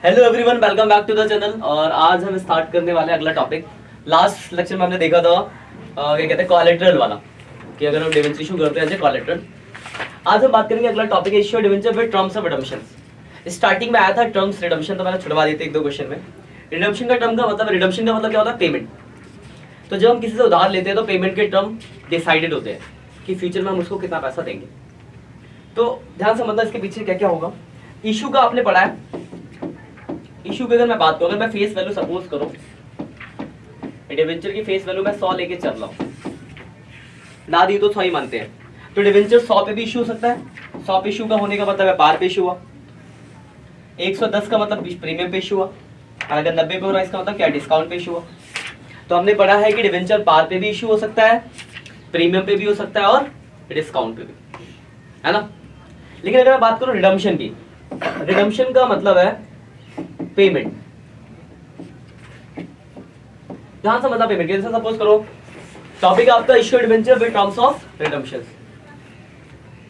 Hello everyone, welcome back to the channel. और आज हम स्टार्ट करने वाले अगला टॉपिक। लास्ट लेक्चर में हमने देखा था क्या कहते हैं कोलेटरल वाला, कि अगर हम डिवेंचर इशू करते हैं कोलेटरल। आज हम बात करेंगे अगला topic issue debenture with terms of redemption. Starting में आया था टर्म्स रिडम्पशन, तो मैंने छुड़वा दिए थे एक दो क्वेश्चन में। रिडम्पशन का टर्म का मतलब, रिडम्पशन का मतलब क्या होता है? पेमेंट। तो जब हम किसी से उधार लेते हैं तो पेमेंट के टर्म डिसाइडेड होते हैं कि फ्यूचर में हम उसको कितना पैसा देंगे। तो ध्यान से मतलब इसके पीछे क्या क्या होगा। इशू का आपने पढ़ा है। इशू की अगर मैं बात करूं, अगर मैं फेस वैल्यू सपोज करूं, डिवेंचर की फेस वैल्यू मैं 100 लेके चल रहा हूं, ना दी तो 100 ही मानते हैं, तो डिवेंचर 100 पे भी इशू हो सकता है। 100 पे इशू का होने का मतलब है पार पे इशू हुआ। 110 का मतलब प्रीमियम पे इशू हुआ। और अगर 90 पे हो रहा है इसका मतलब क्या? डिस्काउंट पे इशू हुआ। तो हमने पढ़ा है कि डिवेंचर पार पे भी इशू हो सकता है, प्रीमियम पे भी हो सकता है और डिस्काउंट पे भी, है ना। लेकिन अगर मैं बात करूं रिडम्पशन की, रिडम्पशन का मतलब है पेमेंट। ध्यान से मतलब पेमेंट। जैसे सपोज करो टॉपिक आपका issue debenture with terms of redemption.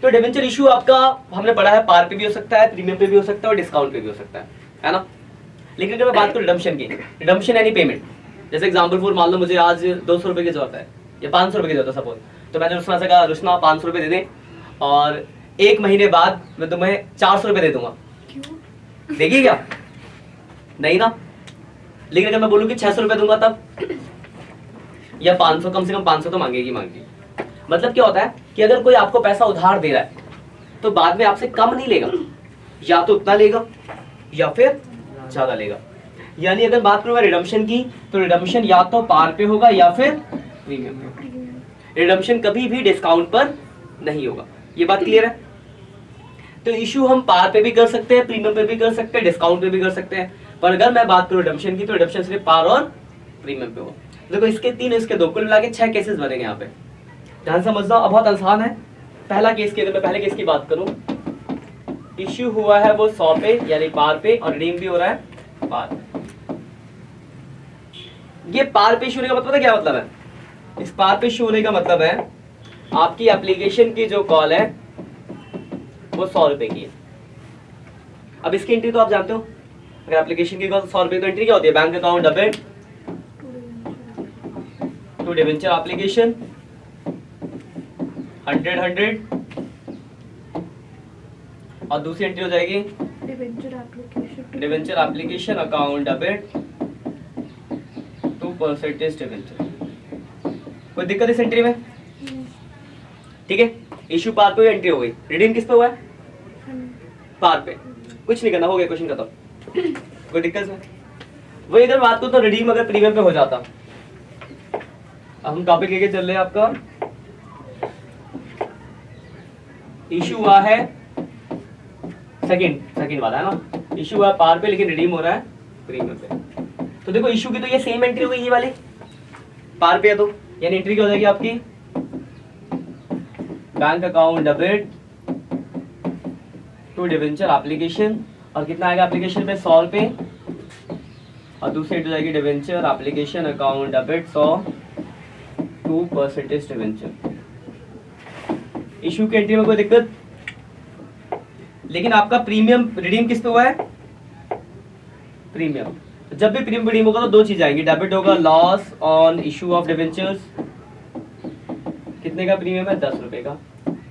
तो डिवेंचर इशू आपका हमने पढ़ा है पार पे भी हो सकता है, प्रीमियम पे भी हो सकता है और डिस्काउंट पे भी हो सकता है ना। लेकिन अगर मैं बात करूं रिडम्पशन की, रिडम्पशन यानी पेमेंट। जैसे एग्जांपल फॉर मान लो मुझे आज 200 रुपए की जरूरत है या 500 रुपए की जरूरत है सपोज, तो मैंने रुस्ना से कहा रुस्ना 500 रुपए दे दे और 1 महीने बाद मैं तुम्हें 400 रुपए दे दूंगा। देगी क्या? नहीं ना। लेकिन अगर मैं बोलूं कि 600 रुपए दूंगा तब, या 500, कम से कम 500 तो मांगेगी। मतलब क्या होता है कि अगर कोई आपको पैसा उधार दे रहा है तो बाद में आपसे कम नहीं लेगा, या तो उतना लेगा या फिर ज्यादा लेगा। यानी अगर बात करूं रिडम्पशन की, तो रिडम्पशन या तो पार पे होगा या फिर प्रीमियम पे। रिडम्पशन कभी भी डिस्काउंट पर नहीं होगा। ये बात क्लियर है? तो इशू हम पार पे भी कर सकते हैं, प्रीमियम पे भी कर सकते हैं, डिस्काउंट पे भी कर सकते हैं। पर अगर मैं बात करूं रिडम्पशन की, तो रिडम्पशन सिर्फ पार और प्रीमियम पे हो। देखो इसके 3 इसके 2 कुल मिला के 6 केसेस बनेंगे यहाँ पे। ध्यान समझना, अब बहुत आसान है। पहला केस की, अगर मैं पहले केस की बात करूं, इश्यू हुआ है वो 100 पे यानी पार पे, और रिडीम भी हो रहा है पार पे। ये पार पे इश्यू होने का मतलब क्या मतलब है? इस पार पे इश्यू होने का मतलब है आपकी एप्लीकेशन की जो कॉल है वो 100 रुपए की है। अब इसकी एंट्री तो आप जानते हो, अगर एप्लीकेशन की कॉल 100 रुपए, तो एंट्री क्या होती है? Bank account debit to debenture application 100 और दूसरी एंट्री हो जाएगी debenture application account debit to percentage debenture. कोई दिक्कत इस एंट्री में? ठीक है, इशू पार पे एंट्री हो गई। रिडीम किस पे हुआ है? पार पे। कुछ नहीं करना, हो गया क्वेश्चन खत्म। कोई दिक्कत नहीं। वही अगर बात करूं तो रिडीम अगर प्रीमियम पे हो जाता। अब हम टॉपिक लेके चल रहे हैं आपका, इशू हुआ है सेकंड वाला, है ना। इशू हुआ है पार पे लेकिन रिडीम हो रहा है प्रीमियम पे। तो देखो इशू की तो ये सेम एंट्री हो गई, ये वाली पार पे है, तो यानी एंट्री क्या हो जाएगी आपकी? Bank account debit to debenture application, और कितना आएगा एप्लीकेशन पे? 100 रुपए, और दूसरी हो जाएगी debenture application account debit 100 to percentage debenture. Issue की एंट्री में कोई दिक्कत? लेकिन आपका प्रीमियम रिडीम किस पे हुआ है? प्रीमियम। जब भी प्रीमियम रिडीम होगा तो 2 चीज आएंगी, डेबिट होगा loss on issue of debentures, कितने का प्रीमियम है? 10 रुपए का,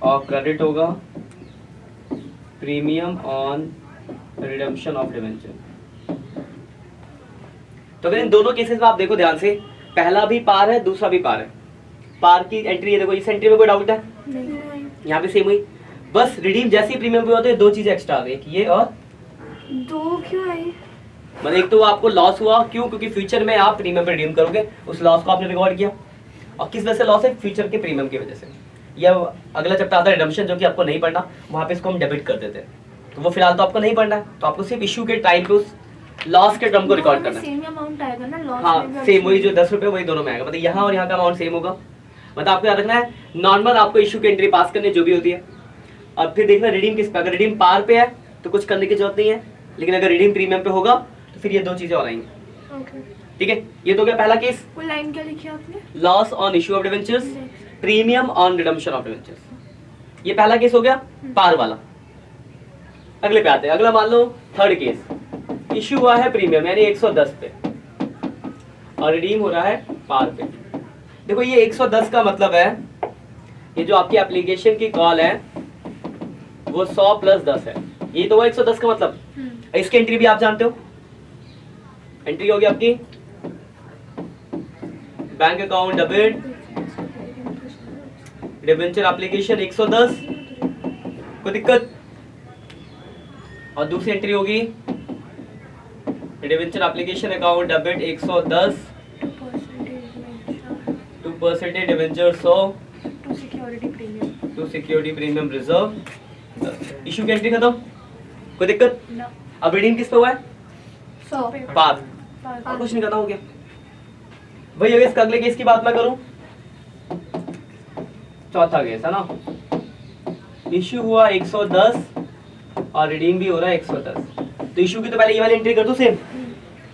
और क्रेडिट होगा premium on redemption of debenture. तो अगर इन दोनों केसेस में आप देखो ध्यान से, पहला भी पार है, दूसरा भी पार है। पार की एंट्री है, देखो इस एंट्री में कोई डाउट है? नहीं। यहाँ पे सेम हुई, बस रिडीम जैसे ही प्रीमियम पे होते हैं 2 चीजें एक्स्ट्रा आ गई, ये और 2 क्यों आई? मतलब एक तो आपको लॉस हुआ, क्यों? क्योंकि फ्यूचर में आप प्रीमियम पे रिडीम करोगे, उस लॉस को आपने रिकॉर्ड किया। और किस वजह से लॉस है? फ्यूचर के प्रीमियम की वजह से। या अगला चैप्टर आता है रिडम्पशन, जो कि आपको नहीं पढ़ना, वहां पे इसको हम डेबिट कर देते हैं। तो वो फिलहाल तो आपको नहीं पढ़ना है, तो आपको सिर्फ इशू के टाइम पे उस लॉस के टर्म को रिकॉर्ड करना है। सेम अमाउंट आएगा ना लॉस में? हाँ सेम, वही जो 10 रुपए वही दोनों में आएगा। मतलब यहाँ और यहाँ का अमाउंट सेम होगा। मतलब आपको याद रखना है, नॉर्मल आपको इशू की एंट्री पास करनी जो भी होती है, और फिर देखना रिडीम किस पे। अगर रिडीम पार पे है तो कुछ करने की जरूरत नहीं है, लेकिन अगर रिडीम प्रीमियम पे होगा तो फिर ये 2 चीजें और आएंगी। ठीक है, ये तो गया पहला केस। वो लाइन क्या लिखी आपने? Loss on issue of debentures, premium on redemption of debentures. ये पहला केस हो गया पार वाला। अगले पे आते हैं। अगला मान लो थर्ड केस, इश्यू हुआ है प्रीमियम यानी 110 पे और रिडीम हो रहा है पार पे। देखो ये 110 का मतलब है ये जो आपकी एप्लीकेशन की कॉल है वो 100 प्लस 10 है, ये तो वो 110 का मतलब। इसकी एंट्री भी आप जानते हो, एंट्री होगी आपकी bank account debit debenture application 110, कोई दिक्कत। और दूसरी एंट्री होगी debenture application account debit 110 2% debenture 100 to security premium reserve. Issue की एंट्री खत्म, कोई दिक्कत। अब रीडिंग किस पे हुआ है? 100 पार, कुछ नहीं खत्म हो गया भाई। अगर इसका अगले केस की बात मैं करूं, चौथा केस है ना, इशू हुआ 110 और रिडीम भी हो रहा है 110। तो इशू की तो पहले ये वाली एंट्री कर दो सेम।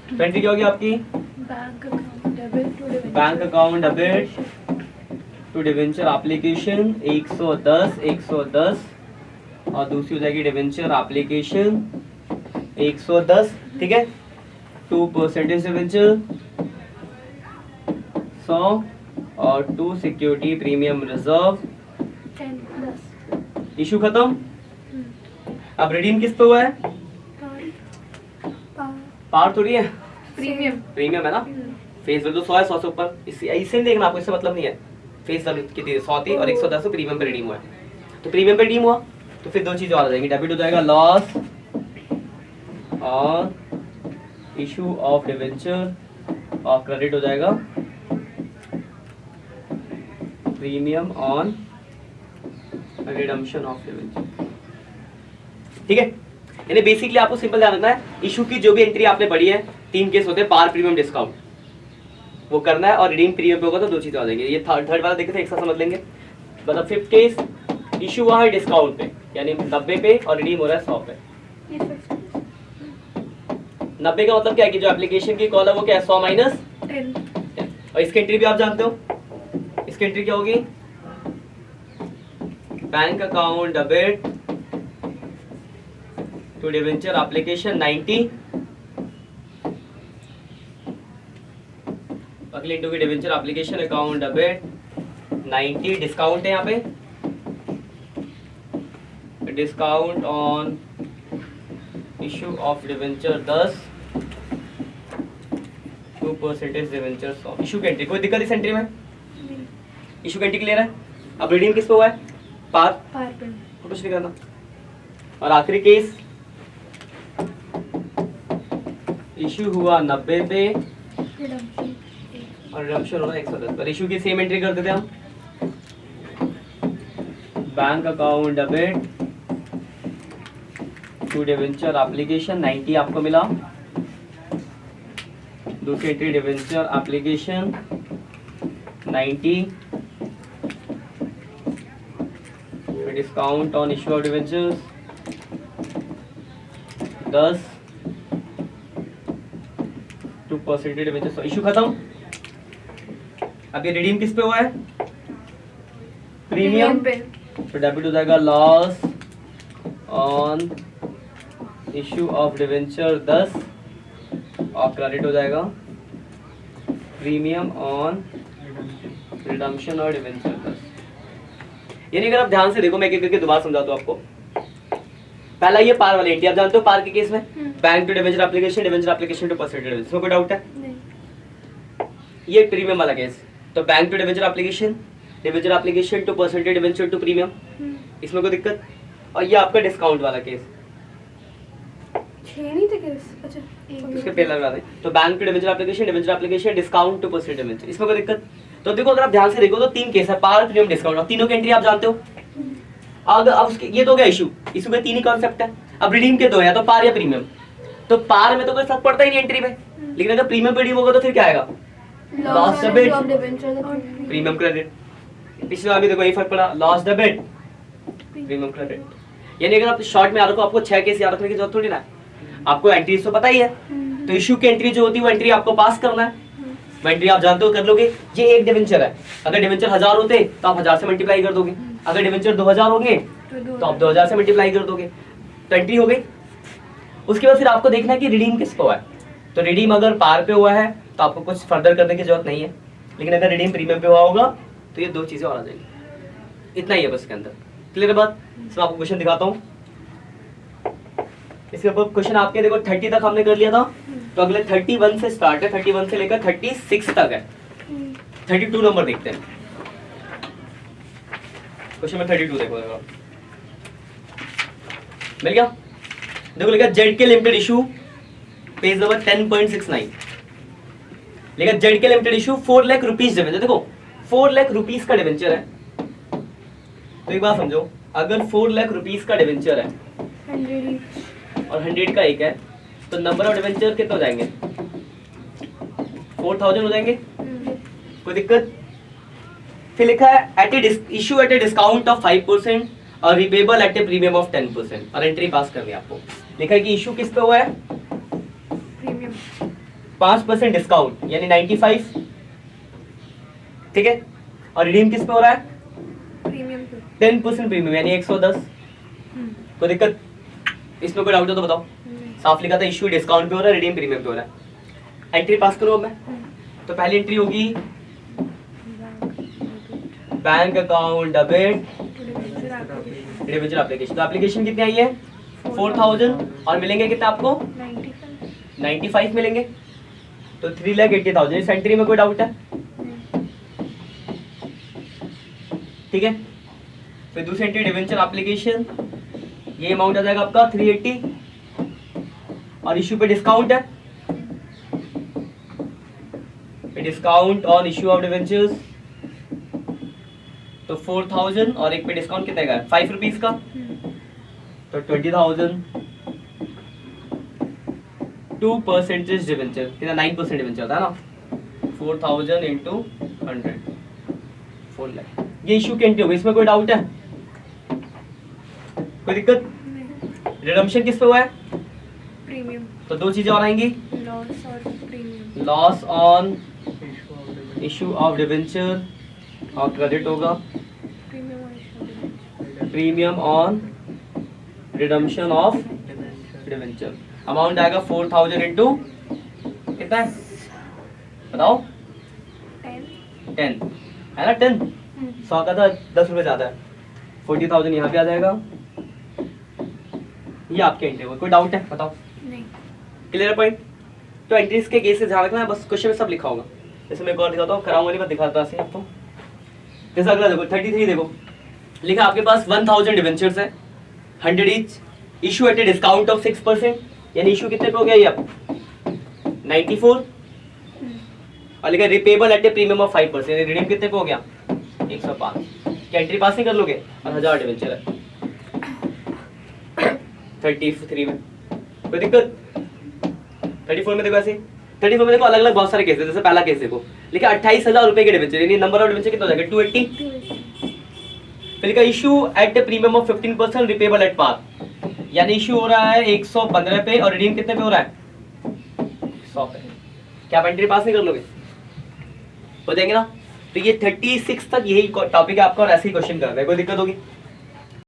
तो एंट्री क्या होगी आपकी? Bank account debit to debenture application 110 और दूसरी हो जाएगी डिवेंचर एप्लीकेशन 110, ठीक है। 2% डिवेंचर 100 और 2 सिक्योरिटी प्रीमियम रिजर्व 10+। इशू खत्म। अब रिडीम किस पे हुआ है? पार थोड़ी है, प्रीमियम है ना। फेस वैल्यू 100 है, 100 से ऊपर इससे नहीं देखना आपको, इससे मतलब नहीं है। फेस वैल्यू कितनी 100 थी और 110 प्रीमियम पे रिडीम हुआ है। तो प्रीमियम पे रिडीम हुआ तो फिर दो चीजें और आ जाएंगी, डेबिट हो जाएगा लॉस और इशू ऑफ डिवेंचर और क्रेडिट हो जाएगा premium on redemption of debenture, ठीक है। यानी बेसिकली आपको सिंपल ध्यान रखना है, इशू की जो भी एंट्री आपने पढ़ी है, 3 केस होते हैं, पार प्रीमियम डिस्काउंट वो करना है और रिडीम प्रीमियम पे होगा तो दो चीजें आ जाएंगी। ये थर्ड वाला देखे थे, एक साथ समझ लेंगे। मतलब 5th केस इशू हुआ है डिस्काउंट पे यानी 90 पे और रिडीम हो रहा है 100 पे। 90 का मतलब क्या है कि जो एप्लीकेशन की कॉल है वो क्या है 100 माइनस 10। और इसकी एंट्री भी आप जानते हो, इसकी एंट्री क्या होगी? Bank account debit to debenture application 90 अगली इंटू की debenture application account debit 90 discount है यहाँ पे, discount on issue of debenture 10 2% debenture 100। Issue की एंट्री, कोई दिक्कत इस एंट्री में? इशू की एंट्री क्लियर है। अब रिडीम किस पे हुआ है? पार पे कुछ नहीं करना। और आखिरी केस इशू हुआ 90 पे और रिडम्पशन हो रहा है 110 पर। इशू की सेम एंट्री कर देते हम, bank account debit to debenture application 90 आपको मिला, दूसरी entry debenture application 90 discount on issue of debentures 10 2% debentures. Issue खत्म। अब ये रिडीम किस पे हुआ है? प्रीमियम पे। तो डेबिट हो जाएगा loss on issue of debenture 10 और क्रेडिट हो जाएगा प्रीमियम ऑन रिडम्पशन और डिवेंचर 10। यानी अगर आप ध्यान से देखो, मैं एक एक करके दोबारा समझाता हूँ आपको। पहला ये पार वाली एंट्री आप जानते हो, पार के केस में bank to debenture application to percent debenture, इसमें कोई डाउट है? नहीं। ये प्रीमियम वाला केस, तो bank to debenture application to percent debenture to premium, इसमें कोई दिक्कत। और ये आपका डिस्काउंट वाला केस, 6 नहीं थे केस? अच्छा उसके पहले लगा दें। तो bank to debenture application discount to percent debenture, इसमें कोई दिक्कत। तो देखो अगर आप ध्यान से देखो तो 3 केस है, पार प्रीमियम डिस्काउंट, और तीनों की एंट्री आप जानते हो। अब उसके ये तो हो गया इशू में 3 ही कॉन्सेप्ट है। अब रिडीम के 2 है, तो पार या प्रीमियम। तो पार में तो कोई फर्क पड़ता ही नहीं एंट्री में, लेकिन अगर प्रीमियम पे रिडीम होगा तो फिर क्या आएगा? Loss debit premium credit. पिछले बार भी देखो यही फर्क पड़ा, लॉस डेबिट प्रीमियम क्रेडिट। यानी अगर आप शॉर्ट में याद रखो, आपको 6 केस याद रखने की जरूरत थोड़ी ना है, आपको एंट्री तो पता ही है। तो इशू की एंट्री जो होती है वो एंट्री आपको पास करना है, वो एंट्री आप जानते हो, कर लोगे। ये एक डिवेंचर है, अगर डिवेंचर 1000 होते तो आप 1000 से मल्टीप्लाई कर दोगे, अगर डिवेंचर 2000 होंगे तो आप 2000 से मल्टीप्लाई कर दोगे, तो एंट्री हो गई। उसके बाद फिर आपको देखना है कि रिडीम किस पे हुआ है। तो रिडीम अगर पार पे हुआ है तो आपको कुछ फर्दर करने की जरूरत नहीं है, लेकिन अगर रिडीम प्रीमियम पे हुआ होगा तो ये दो चीजें और आ जाएंगी। इतना ही है बस इसके अंदर। क्लियर है बात? इसमें आपको क्वेश्चन दिखाता हूँ। इसके ऊपर क्वेश्चन आपके देखो 30 तक हमने कर लिया था, तो अगले 31 से स्टार्ट है, 31 से लेकर 36 तक है। 32 नंबर देखते हैं। क्वेश्चन में 32 देखो मिल गया। देखो लिखा जेड के लिमिटेड इशू, पेज नंबर 10.69 लिखा जेड के limited issue 4 lakh rupees debenture. देखो 4 लाख रुपीज का डिवेंचर है, तो एक बात समझो, अगर 4 लाख रुपीज का डिवेंचर है 100 और 100 का एक है, तो नंबर ऑफ डिवेंचर कितने हो जाएंगे? 4000 हो जाएंगे। कोई दिक्कत? फिर लिखा है at a issue at a discount of 5% और repayable at a premium of 10%, और एंट्री पास करनी है आपको। लिखा है कि इशू किस पे हुआ है? प्रीमियम 5% डिस्काउंट यानी 95, ठीक है, और रिडीम किस पे हो रहा है? प्रीमियम 10% प्रीमियम यानी 110। कोई दिक्कत? इसमें कोई डाउट हो तो बताओ। साफ लिखा था इशू डिस्काउंट पे हो रहा है, रिडीम प्रीमियम पे हो रहा है। एंट्री पास करो मैं। तो पहली एंट्री होगी bank account debit debenture application. तो एप्लीकेशन कितनी आई है? 4000, और मिलेंगे कितने आपको? 95 मिलेंगे। तो 3,80,000। इस एंट्री में कोई डाउट है? ठीक है। फिर दूसरी एंट्री डिवेंचर एप्लीकेशन, ये अमाउंट आ जाएगा आपका 380, और इशू पे डिस्काउंट है, discount on issue of debentures, तो 4000, और एक पे डिस्काउंट कितने का है? 5 रुपीज का, तो 20,000। 2% डिवेंचर कितना? 9% डिवेंचर होता है ना। 4000 इंटू 100, 4 लाख। ये इशू की एंट्री होगी। इसमें कोई डाउट है? कोई दिक्कत? रिडम्पशन किस पे हुआ है? प्रीमियम तो दो चीजें और आएंगी, लॉस और premium. Loss on issue of debenture और क्रेडिट होगा premium on redemption of debenture. Amount आएगा 4000 इंटू कितना है बताओ? 10 है ना। 10 100 का था, 10 रुपए ज्यादा है। 40,000 यहाँ पे आ जाएगा। ये आपके एंट्री होगा। कोई डाउट है बताओ? नहीं। Clear point? तो एंट्रीज के केस से ध्यान रखना है, बस क्वेश्चन में सब लिखा होगा। जैसे मैं एक और दिखाता हूँ, कराऊंगा नहीं, मैं दिखाता हूँ आपको। जैसे अगला देखो 33 देखो, लिखा आपके पास 1000 डिवेंचर्स है, 100 each, issue at a discount of 6%, यानी इशू कितने पे हो गया ये अब? 94, और लिखा repayable at a premium of 5%, यानी रिडीम कितने पे हो गया? 105। क्या एंट्री पास नहीं कर लोगे? और 1000 डिवेंचर है 33 में। कोई दिक्कत? 34 में देखो ऐसे, 34 में देखो अलग अलग बहुत सारे केस है। जैसे पहला केस देखो, लिखा 28,000 रुपए के डिवेंचर, यानी नंबर ऑफ डिवेंचर कितना हो जाएगा? 280। फिर लिखा issue at a premium of 15% repayable at par, यानी इशू हो रहा है 115 पे और रिडीम कितने पे हो रहा है? 100 पे। क्या आप एंट्री पास नहीं कर लोगे? हो जाएंगे ना। तो ये 36 तक यही टॉपिक है आपका, और ऐसे ही क्वेश्चन कर रहे हैं। कोई दिक्कत होगी?